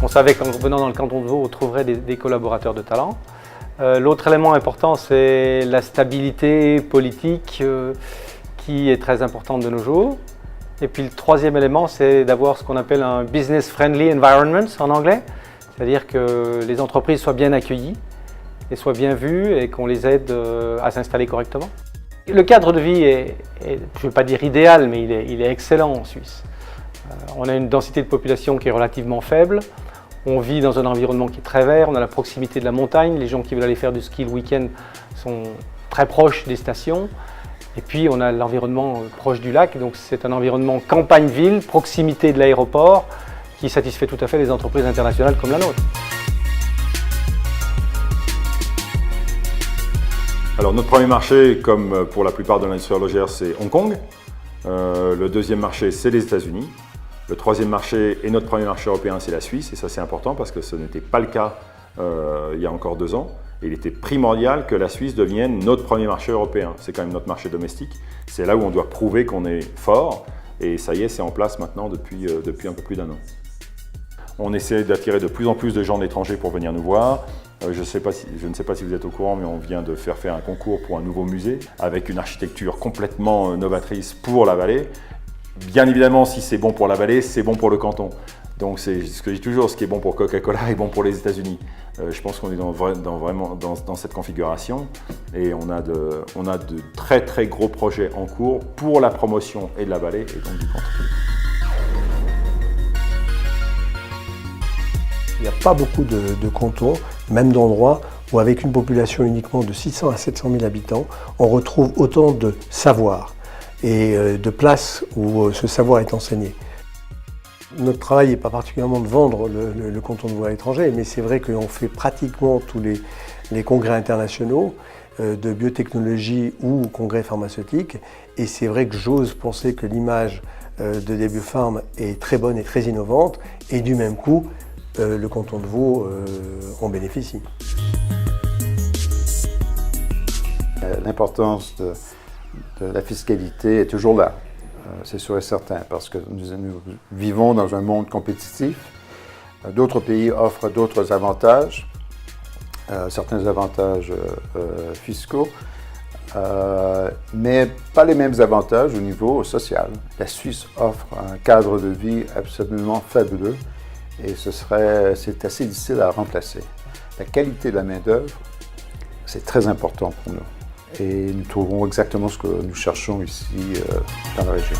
On savait qu'en venant dans le canton de Vaud, on trouverait des collaborateurs de talent. L'autre élément important, c'est la stabilité politique qui est très importante de nos jours. Et puis le troisième élément, c'est d'avoir ce qu'on appelle un business friendly environment en anglais, c'est-à-dire que les entreprises soient bien accueillies et soient bien vues et qu'on les aide à s'installer correctement. Le cadre de vie est, je ne vais pas dire idéal, mais il est excellent en Suisse. On a une densité de population qui est relativement faible. On vit dans un environnement qui est très vert, on a la proximité de la montagne. Les gens qui veulent aller faire du ski le week-end sont très proches des stations. Et puis on a l'environnement proche du lac, donc c'est un environnement campagne-ville, proximité de l'aéroport, qui satisfait tout à fait les entreprises internationales comme la nôtre. Alors notre premier marché, comme pour la plupart de l'industrie horlogère, c'est Hong Kong. Le deuxième marché, c'est les États-Unis. Le troisième marché et notre premier marché européen, c'est la Suisse. Et ça, c'est important parce que ce n'était pas le cas il y a encore 2 ans. Et il était primordial que la Suisse devienne notre premier marché européen. C'est quand même notre marché domestique. C'est là où on doit prouver qu'on est fort. Et ça y est, c'est en place maintenant depuis un peu plus d'1 an. On essaie d'attirer de plus en plus de gens d'étrangers pour venir nous voir. Je ne sais pas si vous êtes au courant, mais on vient de faire un concours pour un nouveau musée avec une architecture complètement novatrice pour la vallée. Bien évidemment, si c'est bon pour la vallée, c'est bon pour le canton. Donc c'est ce que je dis toujours, ce qui est bon pour Coca-Cola est bon pour les États-Unis. Je pense qu'on est vraiment dans cette configuration et on a de très très gros projets en cours pour la promotion et de la vallée et donc du canton. Il n'y a pas beaucoup de cantons, même d'endroits où avec une population uniquement de 600 à 700 000 habitants, on retrouve autant de savoir et de places où ce savoir est enseigné. Notre travail n'est pas particulièrement de vendre le canton de Vaud à l'étranger, mais c'est vrai qu'on fait pratiquement tous les congrès internationaux de biotechnologie ou congrès pharmaceutique. Et c'est vrai que j'ose penser que l'image de DeBioPharm est très bonne et très innovante, et du même coup, le canton de Vaud en bénéficie. L'importance de la fiscalité est toujours là. C'est sûr et certain, parce que nous vivons dans un monde compétitif. D'autres pays offrent d'autres avantages, certains avantages fiscaux, mais pas les mêmes avantages au niveau social. La Suisse offre un cadre de vie absolument fabuleux et c'est assez difficile à remplacer. La qualité de la main-d'œuvre, c'est très important pour nous. Et nous trouvons exactement ce que nous cherchons ici dans la région.